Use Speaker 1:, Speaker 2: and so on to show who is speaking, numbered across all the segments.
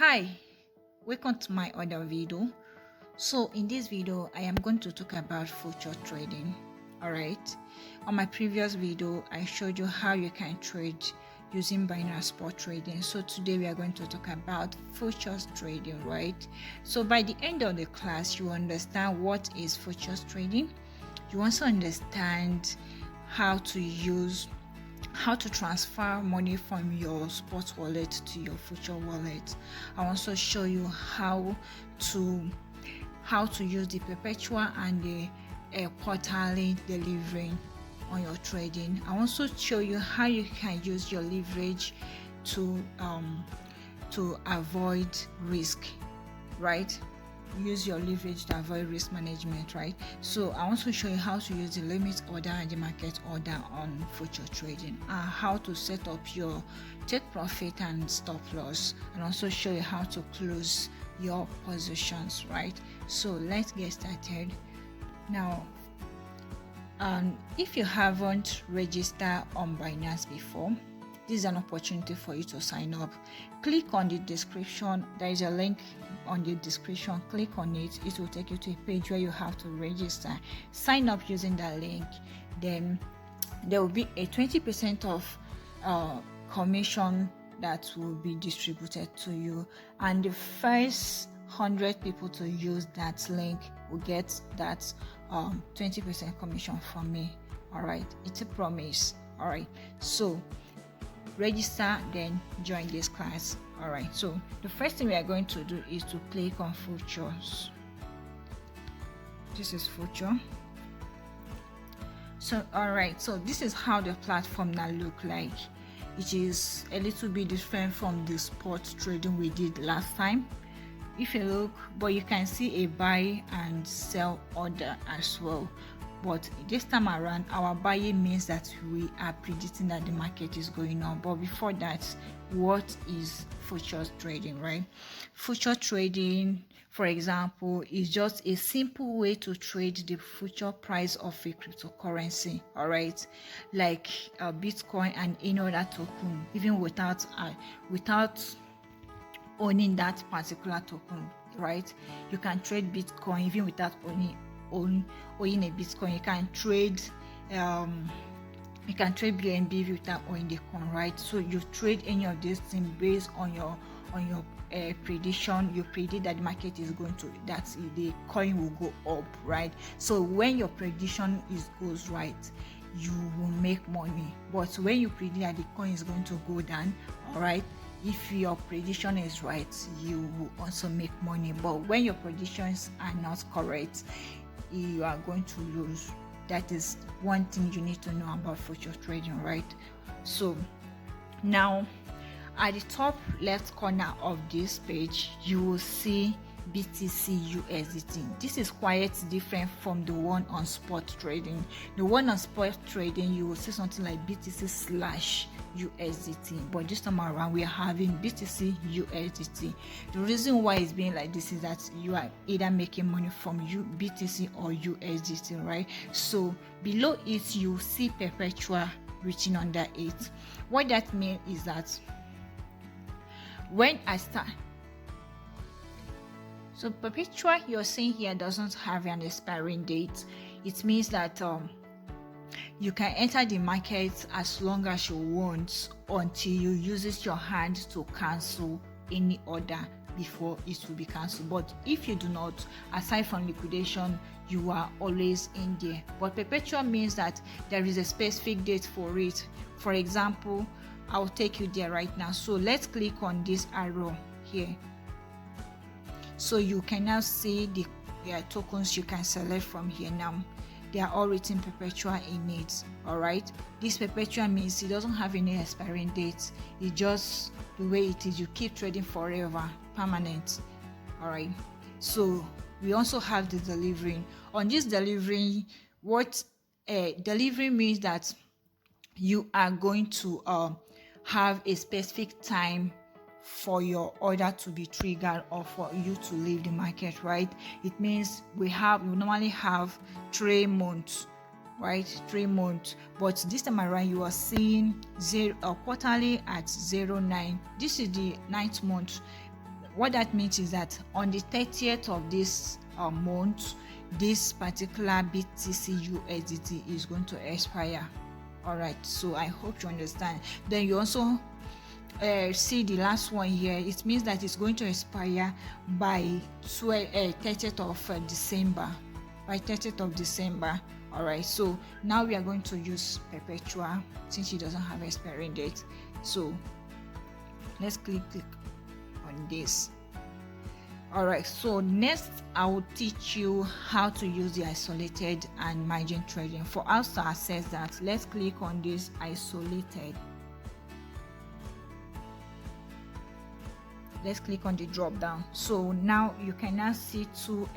Speaker 1: Hi, welcome to my other video. So in this video I am going to talk about future trading. Alright, on my previous video I showed you how you can trade using Binance spot trading. So today we are going to talk about futures trading, right? So by the end of the class you understand what is futures trading. You also understand how to transfer money from your spot wallet to your future wallet. I also show you how to use the Perpetual and the quarterly delivery on your trading. I also show you how you can use your leverage to avoid risk, right? Use your leverage to avoid risk management, right? So I also show you how to use the limit order and the market order on future trading, how to set up your take profit and stop loss, and also show you how to close your positions, right? So let's get started now. If you haven't registered on Binance before, this is an opportunity for you to sign up. Click on the description. There is a link on the description. Click on it. It will take you to a page where you have to register. Sign up using that link. Then there will be a 20% of commission that will be distributed to you, and the first 100 people to use that link will get that 20% commission from me. All right, it's a promise. All right, so register, then join this class. All right, so the first thing we are going to do is to click on futures. This is future. So all right, so this is how the platform now look like. It is a little bit different from the spot trading we did last time. If you look, but you can see a buy and sell order as well. But this time around, our buying means that we are predicting that the market is going on. But before that, what is futures trading, right? Future trading, for example, is just a simple way to trade the future price of a cryptocurrency, all right? Like Bitcoin and any other token, even without owning that particular token, right? You can trade Bitcoin even without owning a Bitcoin. You can trade BNB without owning the coin, right? So you trade any of these things based on your prediction. You predict that the market is going to, that the coin will go up, right? So when your prediction goes right, you will make money. But when you predict that the coin is going to go down, all right, if your prediction is right, you will also make money. But when your predictions are not correct, you are going to lose. That is one thing you need to know about future trading, right? So now at the top left corner of this page, you will see BTC USDT. This is quite different from the one on spot trading. The one on spot trading, you will see something like BTC /USDT, but this time around we are having BTC USDT. The reason why it's being like this is that you are either making money from BTC or USDT, right? So below it you see Perpetual written under it. What that means is that when I start, so Perpetual you're seeing here doesn't have an expiring date. It means that you can enter the market as long as you want until you use your hand to cancel any order before it will be cancelled. But if you do not, aside from liquidation, you are always in there. But Perpetual means that there is a specific date for it. For example, I'll take you there right now. So let's click on this arrow here. So you can now see the tokens you can select from here now. They are all written Perpetual in it. All right, this Perpetual means it doesn't have any expiring dates. It's just the way it is. You keep trading forever, permanent. All right, so we also have the delivery. On this delivery, what delivery means that you are going to have a specific time for your order to be triggered or for you to leave the market, right? It means we normally have 3 months, right? 3 months, but this time around you are seeing quarterly at 09. This is the 9th month. what that means is that on the 30th of this month, this particular BTC USDT is going to expire. All right, so I hope you understand. Then you also see the last one here. It means that it's going to expire by 30th of December. By 30th of December. All right, so now we are going to use Perpetual since it doesn't have expiring date. So let's click on this. All right, so next I will teach you how to use the isolated and margin trading. For us to access that, let's click on this isolated. Let's click on the drop down. So now you can now see two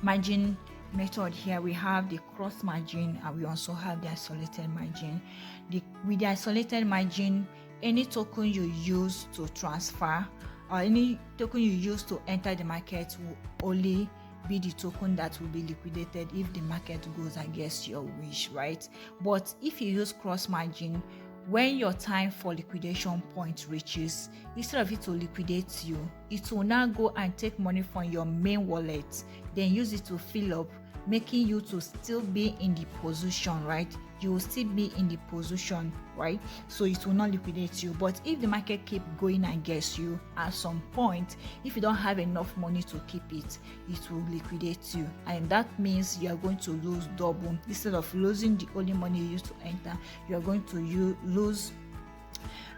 Speaker 1: margin method here. We have the cross margin and we also have the isolated margin. With the isolated margin, any token you use to transfer or any token you use to enter the market will only be the token that will be liquidated if the market goes against your wish, right? But if you use cross margin, when your time for liquidation point reaches, instead of it to liquidate you, it will now go and take money from your main wallet, then use it to fill up, making you to still be in the position, right? You will still be in the position, right? So it will not liquidate you. But if the market keep going against you, at some point, if you don't have enough money to keep it, it will liquidate you. And that means you are going to lose double. Instead of losing the only money you used to enter, you are going to lose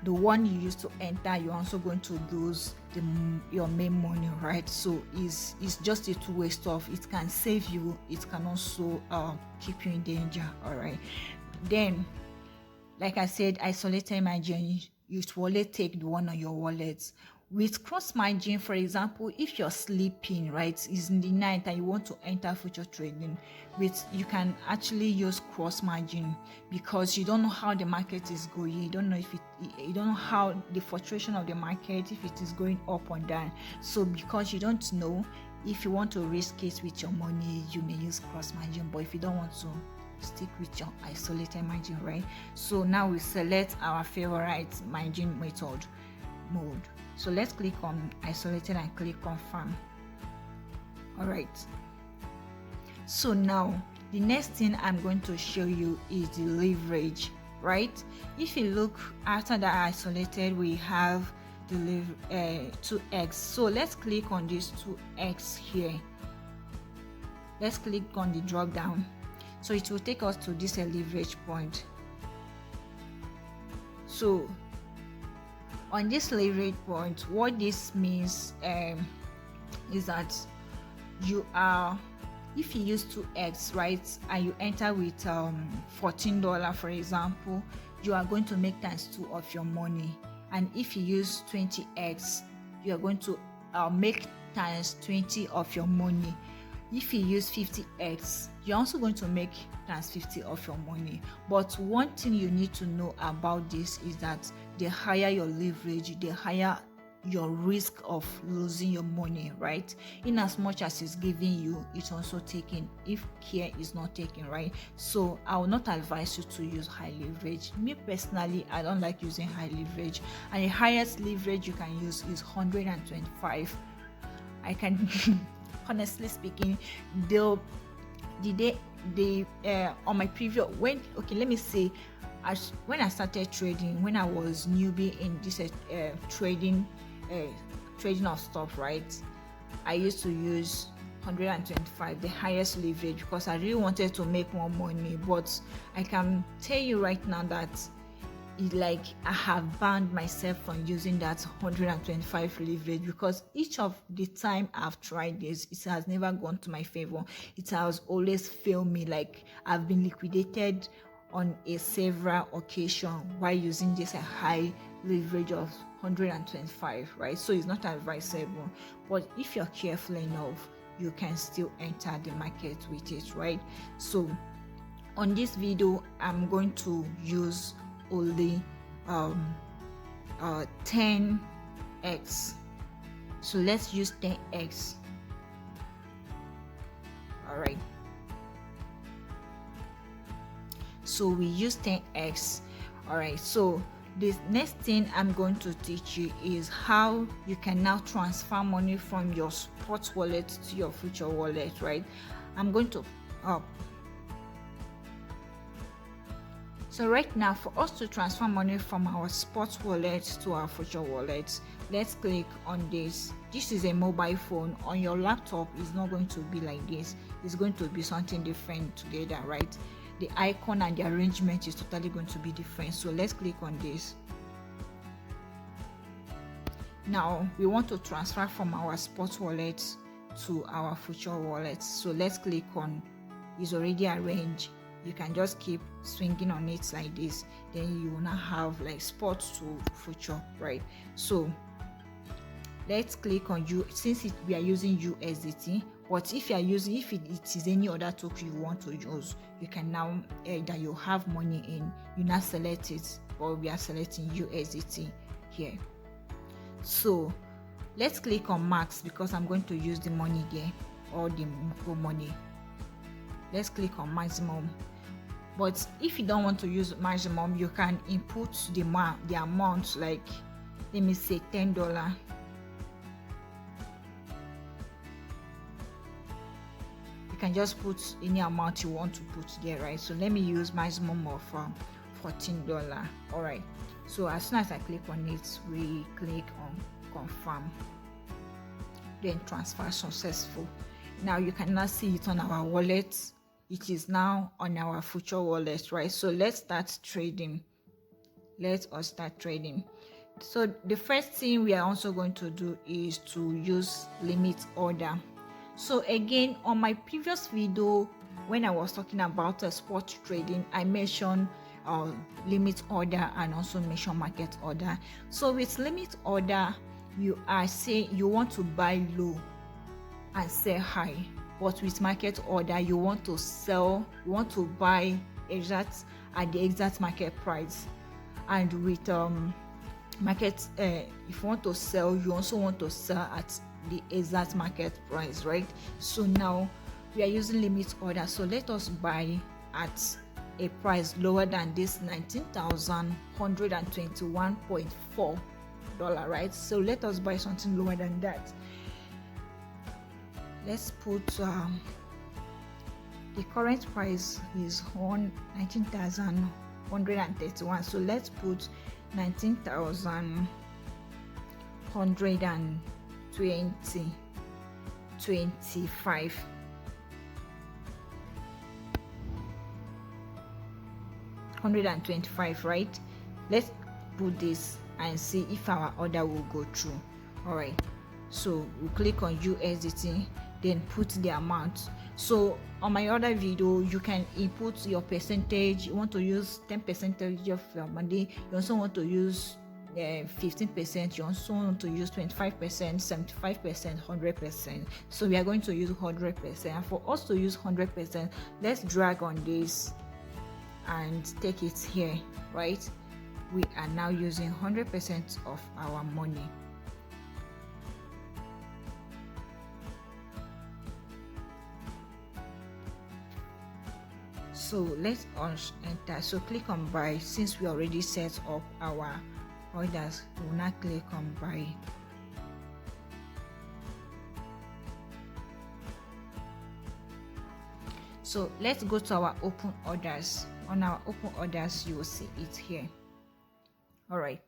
Speaker 1: the one you used to enter. You're also going to lose your main money, right? So it's just a two-way stuff. It can save you, it can also keep you in danger. All right, then like I said, isolated margin, you will only take the one on your wallet. With cross margin, for example, if you're sleeping, right, it's in the night and you want to enter future trading, you can actually use cross margin because you don't know how the market is going. You don't know you don't know how the fluctuation of the market, if it is going up or down. So because you don't know, if you want to risk it with your money, you may use cross margin. But if you don't want to, stick with your isolated margin, right? So now we select our favorite margin mode. So let's click on isolated and click confirm. All right, so now the next thing I'm going to show you is the leverage, right? If you look after the isolated, we have the 2x. So let's click on this 2x here. Let's click on the drop down. So it will take us to this leverage point. So on this leverage point, what this means is that you are, if you use 2x, right, and you enter with $14, for example, you are going to make times 2 of your money. And if you use 20x, you are going to make times 20 of your money. If you use 50x, you're also going to make times 50 of your money. But one thing you need to know about this is that the higher your leverage, the higher your risk of losing your money, right? In as much as it's giving you, it's also taken if care is not taken, right? So I will not advise you to use high leverage. Me personally, I don't like using high leverage, and the highest leverage you can use is 125. I can honestly speaking, on my previous let me say, when I started trading, when I was newbie in this trading of stuff, right, I used to use 125, the highest leverage, because I really wanted to make more money. But I can tell you right now that I have banned myself from using that 125 leverage, because each of the time I've tried this, it has never gone to my favor. It has always failed me. Like, I've been liquidated on a several occasions while using this a high leverage of 125, right? So it's not advisable, but if you're careful enough, you can still enter the market with it, right? So on this video, I'm going to use only 10x. So let's use 10x. All right, so we use 10x. All right, so The next thing I'm going to teach you is how you can now transfer money from your spot wallet to your future wallet, right? I'm going to So right now, for us to transfer money from our spot wallet to our future wallet, let's click on this. This is a mobile phone. On your laptop, it's not going to be like this. It's going to be something different together, right? The icon and the arrangement is totally going to be different. So let's click on this. Now we want to transfer from our spot wallet to our future wallet. So let's click on it's already arranged. You can just keep swinging on it like this, then you will not have like spot to future, right? So let's click on since we are using USDT, but if it is any other token you want to use, you can now that you have money in, you now select it, or we are selecting USDT here. So let's click on max because I'm going to use the money there, or the money. Let's click on maximum. But if you don't want to use maximum, you can input the amount, like let me say $10. You can just put any amount you want to put there, right? So let me use maximum of $14. All right. So as soon as I click on it, we click on confirm. Then transfer successful. Now you can now see it on our wallet. It is now on our future wallet, right? So let's start trading. Let us start trading. So the first thing we are also going to do is to use limit order. So again, on my previous video, when I was talking about spot trading, I mentioned limit order and also mention market order. So with limit order, you are saying you want to buy low and sell high. But with market order, you want to buy at the exact market price. And with market, if you want to sell, you also want to sell at the exact market price, right? So now we are using limit order. So let us buy at a price lower than this $19,121.4, right? So let us buy something lower than that. Let's put the current price is on 19,131. So let's put 19,125. $125, right? Let's put this and see if our order will go through. All right. So we click on USDT, then put the amount. So on my other video, you can input your percentage. You want to use 10% of your money. You also want to use 15%. You also want to use 25%, 75%, 100%. So we are going to use 100%. And for us to use 100%, let's drag on this and take it here, right? We are now using 100% of our money. So let's enter. So click on buy. Since we already set up our orders, we will now click on buy. So let's go to our open orders. On our open orders, you will see it here. All right.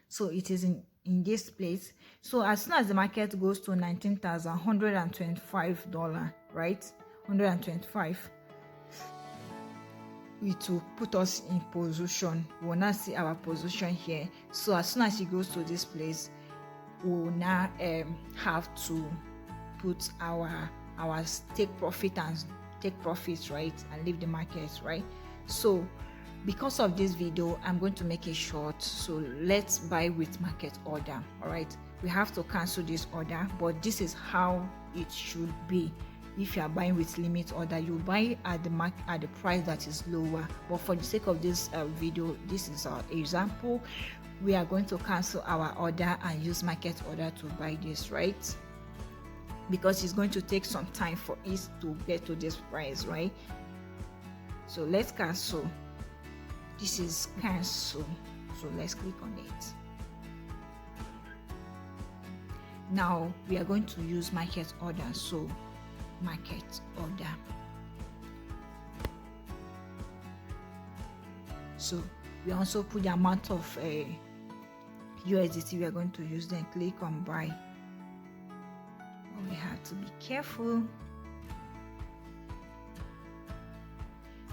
Speaker 1: So it is in this place. So as soon as the market goes to $19,125, right? 125. It will put us in position. We will now see our position here. So as soon as it goes to this place, we will now have to put our take profits, right, and leave the market, right? So because of this video, I'm going to make it short. So let's buy with market order. All right, we have to cancel this order, but this is how it should be. If you are buying with limit order, you buy at the price that is lower. But for the sake of this video, this is our example. We are going to cancel our order and use market order to buy this, right? Because it's going to take some time for it to get to this price, right? So let's cancel. This is cancel. So let's click on it. Now we are going to use market order. So market order. So we also put the amount of USDT we are going to use, then click on buy. We have to be careful.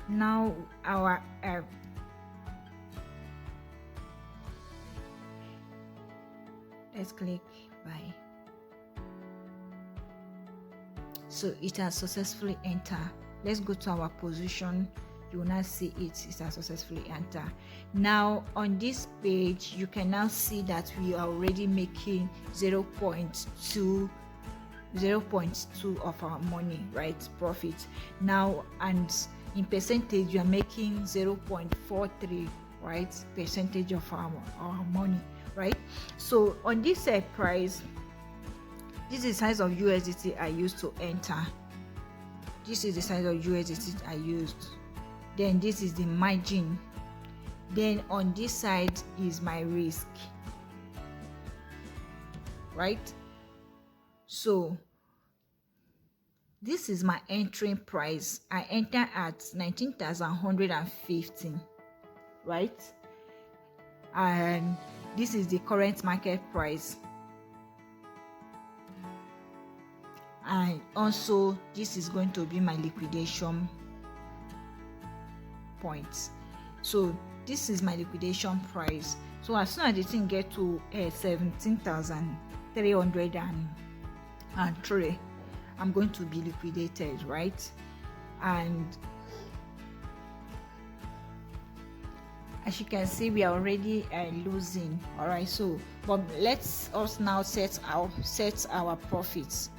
Speaker 1: Now our let's click buy. So it has successfully entered. Let's go to our position. You will not see it has successfully entered. Now on this page you can now see that we are already making 0.2 of our money, right? Profit. Now, and in percentage you are making 0.43, right? Percentage of our money, right? So on this price, this is the size of USDT I used to enter. This is the size of USDT I used. Then this is the margin. Then on this side is my risk, right? So this is my entering price. I enter at 19,115, right? And this is the current market price. And also this is going to be my liquidation points. So this is my liquidation price. So as soon as the thing get to 17,303, I'm going to be liquidated, right? And as you can see, we are already losing. All right, so but let's us now set our profits.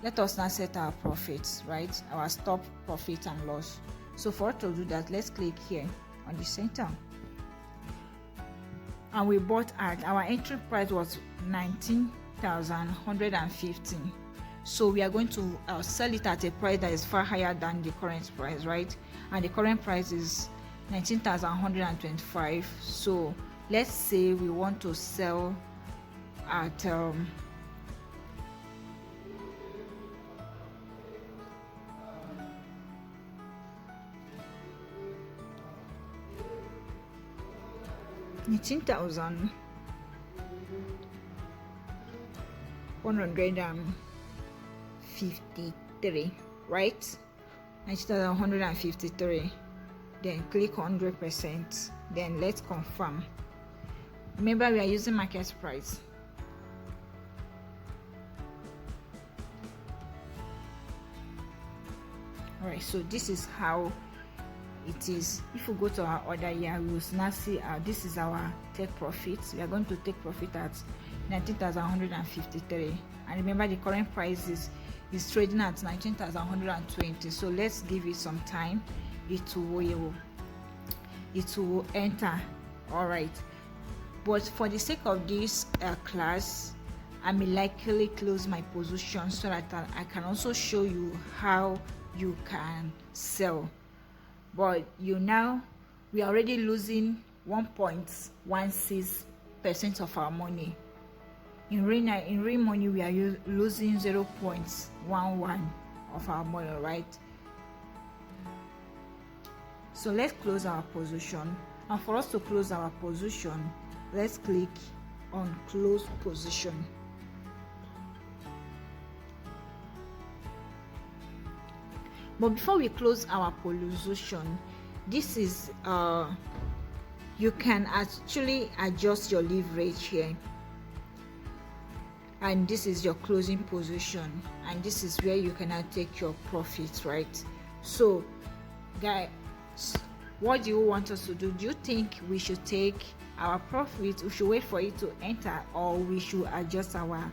Speaker 1: Let us now set our profits, right? Our stop profit and loss. So for us to do that, let's click here on the center. And we bought at our entry price was 19,115. So we are going to sell it at a price that is far higher than the current price, right? And the current price is 19,125. So let's say we want to sell at 19,153, right? 19,153. Then click 100%. Then let's confirm. Remember, we are using market price. All right, so this is how it is. If we go to our order here, we will now see this is our take profits. We are going to take profit at 19,153, and remember the current price is trading at 19,120. So let's give it some time. It will enter. All right, but for the sake of this class, I may likely close my position so that I can also show you how you can sell. But we are already losing 1.16% of our money. In real money, we are losing 0.11 of our money, right? So let's close our position. And for us to close our position, let's click on close position. But before we close our position, this is you can actually adjust your leverage here, and this is your closing position, and this is where you can take your profits, right? So guys, what do you want us to do? Do you think we should take our profit, we should wait for it to enter, or we should adjust our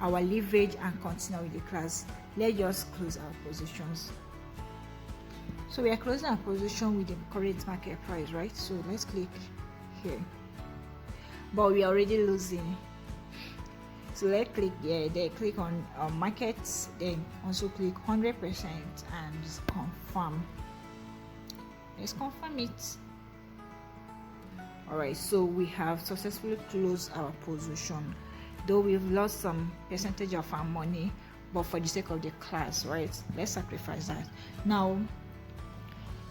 Speaker 1: leverage and continue with the class? Let's just close our positions. So we are closing our position with the current market price, right? So let's click here, but we are already losing. So let's click here, then click on markets, then also click 100% and confirm. Let's confirm it. All right, so we have successfully closed our position, though we've lost some percentage of our money, but for the sake of the class, right, let's sacrifice that. Now,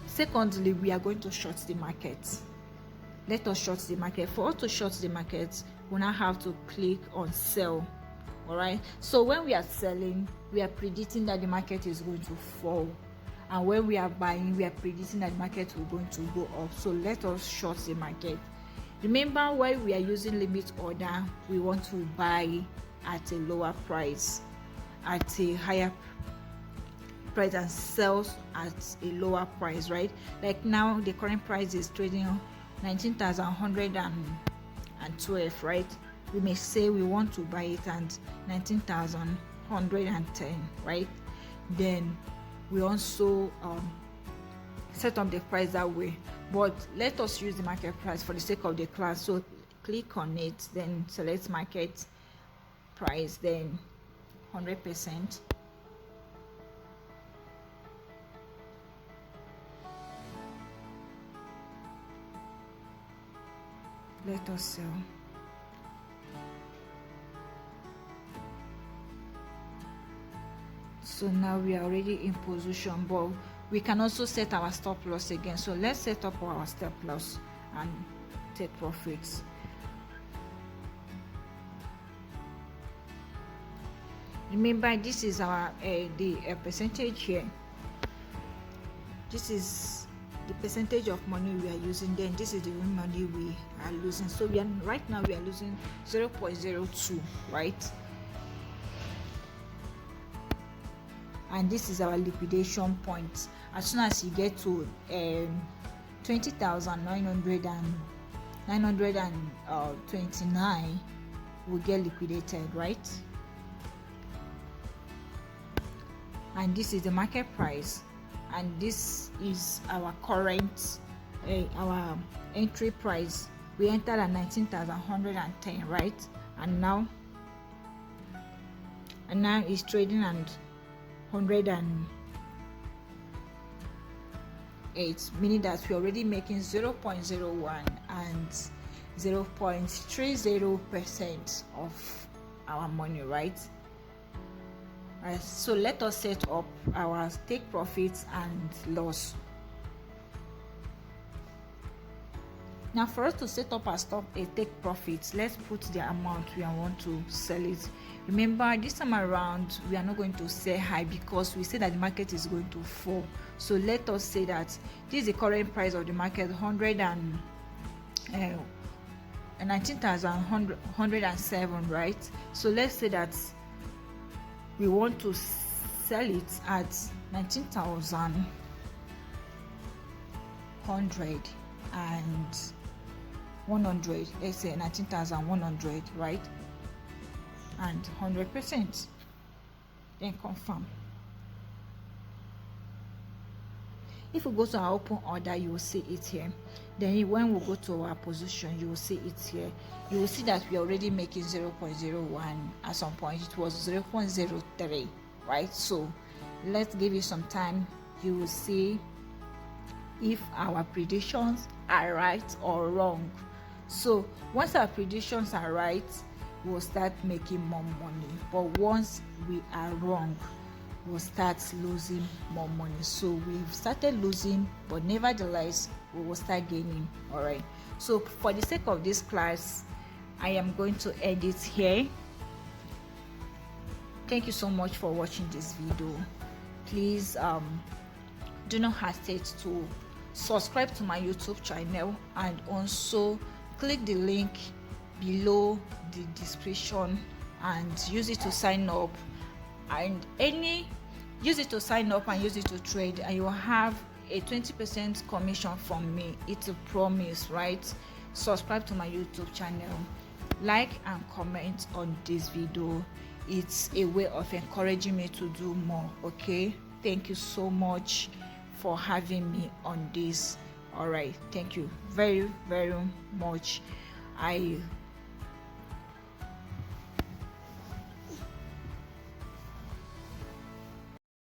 Speaker 1: secondly, we are going to short the market. Let us short the market. For us to short the market, we now have to click on sell. All right, so when we are selling, we are predicting that the market is going to fall, and when we are buying, we are predicting that the market will going to go up. So let us short the market. Remember, while we are using limit order, we want to buy at a lower price, at a higher price, and sell at a lower price, right? Like now, the current price is trading 19,112, right? We may say we want to buy it at 19,110, right? Then we also set up the price that way, but let us use the market price for the sake of the class. So click on it, then select market price, then 100%. Let us sell. So now we are already in position, but we can also set our stop loss again. So let's set up our stop loss and take profits. Remember, this is our the percentage here. This is the percentage of money we are using. Then this is the money we are losing. So we are right now we are losing 0.02, right? And this is our liquidation point. As soon as you get to 20,929, will get liquidated, right? And this is the market price, and this is our current our entry price. We entered at 19,110, right? And now it's trading at 108, meaning that we're already making 0.01 and 0.30% of our money, right? Alright, so let us set up our take profits and loss. Now, for us to set up our take profits, let's put the amount we want to sell it. Remember, this time around we are not going to sell high because we say that the market is going to fall. So let us say that this is the current price of the market, 19,107, right? So let's say that we want to sell it at 19,100 let's say 19,100, right? And 100%, then confirm. If we go to our open order, you will see it here. Then when we go to our position, you will see it here. You will see that we are already making 0.01. At some point it was 0.03, right? So let's give you some time. You will see if our predictions are right or wrong. So once our predictions are right, we'll start making more money, but once we are wrong, we'll start losing more money. So we've started losing, but nevertheless we will start gaining. All right, so for the sake of this class, I am going to end it here. Thank you so much for watching this video. Please do not hesitate to subscribe to my YouTube channel, and also click the link below the description and use it to sign up, and use it to trade, and you will have a 20% commission from me. It's a promise, right? Subscribe to my YouTube channel, like and comment on this video. It's a way of encouraging me to do more. Okay, thank you so much for having me on this. All right, thank you very much. I